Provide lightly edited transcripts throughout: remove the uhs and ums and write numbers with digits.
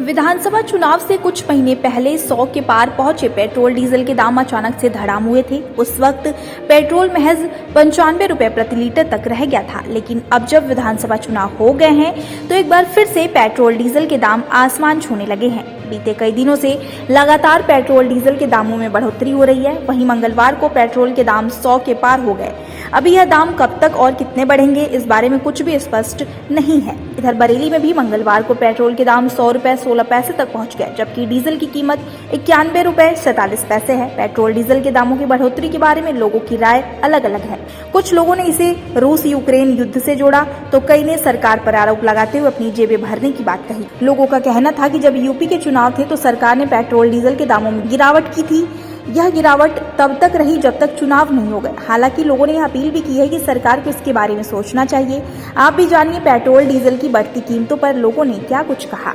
विधानसभा चुनाव से कुछ महीने पहले 100 के पार पहुंचे पेट्रोल डीजल के दाम अचानक से धड़ाम हुए थे। उस वक्त पेट्रोल महज 95 रुपए प्रति लीटर तक रह गया था, लेकिन अब जब विधानसभा चुनाव हो गए हैं तो एक बार फिर से पेट्रोल डीजल के दाम आसमान छूने लगे हैं। बीते कई दिनों से लगातार पेट्रोल डीजल के दामों में बढ़ोतरी हो रही है। वहीं मंगलवार को पेट्रोल के दाम 100 के पार हो गए। अभी यह दाम कब तक और कितने बढ़ेंगे, इस बारे में कुछ भी स्पष्ट नहीं है। इधर बरेली में भी मंगलवार को पेट्रोल के दाम 100 रुपए 16 पैसे तक पहुंच गए, जबकि डीजल की कीमत 91 रुपए 47 पैसे है। पेट्रोल डीजल के दामों की बढ़ोतरी के बारे में लोगों की राय अलग अलग है। कुछ लोगों ने इसे रूस यूक्रेन युद्ध से जोड़ा, तो कई ने सरकार पर आरोप लगाते हुए अपनी जेबें भरने की बात कही। लोगों का कहना था कि जब यूपी के चुनाव थे तो सरकार ने पेट्रोल डीजल के दामों में गिरावट की थी। यह गिरावट तब तक रही जब तक चुनाव नहीं हो गए। हालांकि लोगों ने अपील भी की है कि सरकार को इसके बारे में सोचना चाहिए। आप भी जानिए पेट्रोल डीजल की बढ़ती कीमतों पर लोगों ने क्या कुछ कहा।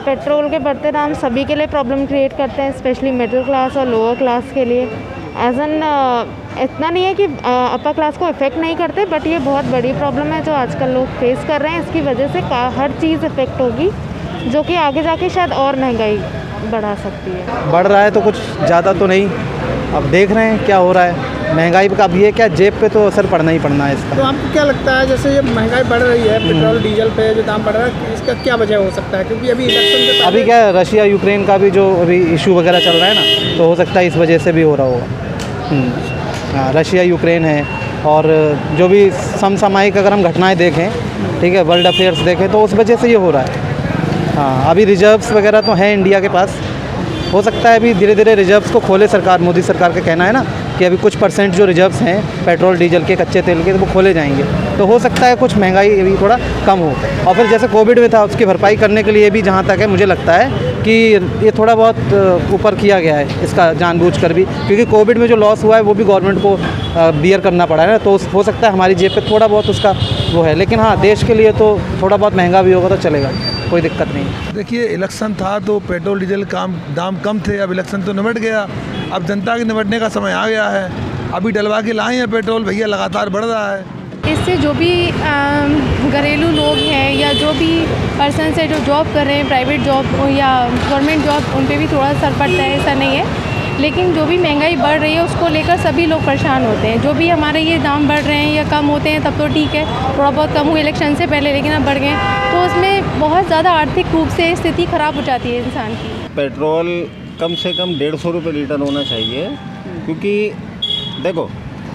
पेट्रोल के बढ़ते दाम सभी के लिए प्रॉब्लम क्रिएट करते हैं, स्पेशली मिडिल क्लास और लोअर क्लास के लिए। एज एन इतना नहीं है कि अपर क्लास को इफ़ेक्ट नहीं करते, बट ये बहुत बड़ी प्रॉब्लम है जो आजकल लोग फेस कर रहे हैं। इसकी वजह से हर चीज़ इफ़ेक्ट होगी, जो कि आगे जाके शायद और महंगाई बढ़ा सकती है। बढ़ रहा है तो कुछ ज़्यादा तो नहीं, अब देख रहे हैं क्या हो रहा है। महंगाई का अब ये क्या, जेब पे तो असर पड़ना ही पड़ना है इसका। तो आपको क्या लगता है, जैसे ये महंगाई बढ़ रही है, पेट्रोल डीजल पे जो दाम बढ़ रहा है, इसका क्या वजह हो सकता है? क्योंकि अभी इलेक्शन से अभी क्या है, रशिया यूक्रेन का भी जो अभी इशू वगैरह चल रहा है ना, तो हो सकता है इस वजह से भी हो रहा होगा। हाँ, रशिया यूक्रेन है, और जो भी समसामयिक अगर हम घटनाएँ देखें, ठीक है, वर्ल्ड अफेयर्स देखें, तो उस वजह से ये हो रहा है। हाँ, अभी रिजर्व्स वगैरह तो हैं इंडिया के पास, हो सकता है अभी धीरे धीरे रिजर्व्स को खोले सरकार। मोदी सरकार का कहना है ना कि अभी कुछ % जो रिजर्व्स हैं पेट्रोल डीजल के, कच्चे तेल के, तो वो खोले जाएंगे, तो हो सकता है कुछ महंगाई अभी थोड़ा कम हो। और फिर जैसे कोविड में था, उसकी भरपाई करने के लिए भी जहाँ तक है मुझे लगता है कि ये थोड़ा बहुत ऊपर किया गया है इसका जानबूझकर भी, क्योंकि कोविड में जो लॉस हुआ है वो भी गवर्नमेंट को बियर करना पड़ा है ना, तो हो सकता है हमारी जेब पे थोड़ा बहुत उसका वो है। लेकिन हाँ, देश के लिए तो थोड़ा बहुत महंगा भी होगा तो चलेगा, कोई दिक्कत नहीं। देखिए, इलेक्शन था तो पेट्रोल डीजल दाम कम थे। अब इलेक्शन तो निपट गया, अब जनता के निपटने का समय आ गया है। अभी डलवा के लाए हैं पेट्रोल, भैया लगातार बढ़ रहा है। इससे जो भी घरेलू लोग हैं या जो भी पर्सन है जो जॉब कर रहे हैं, प्राइवेट जॉब या गवर्नमेंट जॉब, उन पे भी थोड़ा असर पड़ता है, ऐसा नहीं है। लेकिन जो भी महंगाई बढ़ रही है उसको लेकर सभी लोग परेशान होते हैं। जो भी हमारे ये दाम बढ़ रहे हैं या कम होते हैं तब तो ठीक है, थोड़ा बहुत कम हुए इलेक्शन से पहले, लेकिन अब बढ़ गए तो उसमें बहुत ज़्यादा आर्थिक रूप से स्थिति ख़राब हो जाती है इंसान की। पेट्रोल कम से कम 150 रुपये लीटर होना चाहिए, क्योंकि देखो,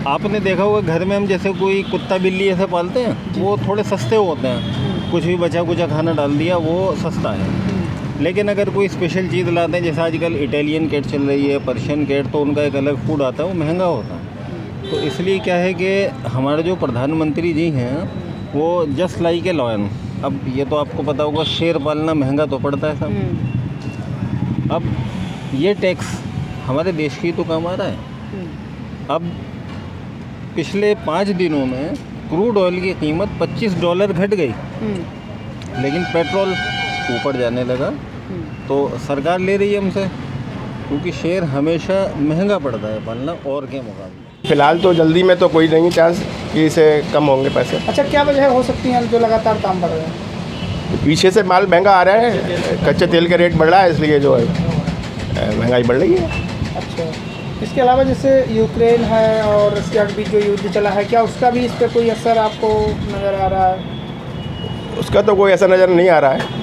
आपने देखा होगा घर में हम जैसे कोई कुत्ता बिल्ली ऐसे पालते हैं, वो थोड़े सस्ते होते हैं। कुछ भी बचा कुचा खाना डाल दिया, वो सस्ता है। लेकिन अगर कोई स्पेशल चीज़ लाते हैं, जैसे आजकल इटालियन कैट चल रही है, पर्शियन कैट, तो उनका एक अलग फूड आता है, वो महंगा होता है। तो इसलिए क्या है कि हमारे जो प्रधानमंत्री जी हैं वो जस्ट लाइक ए लॉयन। अब ये तो आपको पता होगा, शेर पालना महंगा तो पड़ता है सब। अब ये टैक्स हमारे देश की तो काम आ रहा है। अब पिछले 5 दिनों में क्रूड ऑयल की कीमत $25 घट गई, लेकिन पेट्रोल ऊपर जाने लगा। तो सरकार ले रही है हमसे, क्योंकि शेर हमेशा महंगा पड़ता है पालना और के मुकाबले। फिलहाल तो जल्दी में तो कोई नहीं चांस कि इसे कम होंगे पैसे। अच्छा, क्या वजह हो सकती है जो लगातार दाम बढ़ रहे हैं? पीछे से माल महंगा आ रहा है, कच्चे तेल का रेट बढ़ रहा है, इसलिए जो है महंगाई बढ़ रही है। अच्छा, इसके अलावा जैसे यूक्रेन है और रशिया के बीच जो युद्ध चला है, क्या उसका भी इस पर कोई असर आपको नज़र आ रहा है? उसका तो कोई ऐसा नज़र नहीं आ रहा है।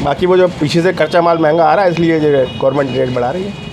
बाकी वो जो पीछे से कच्चा माल महंगा आ रहा है, इसलिए जो गवर्नमेंट रेट बढ़ा रही है।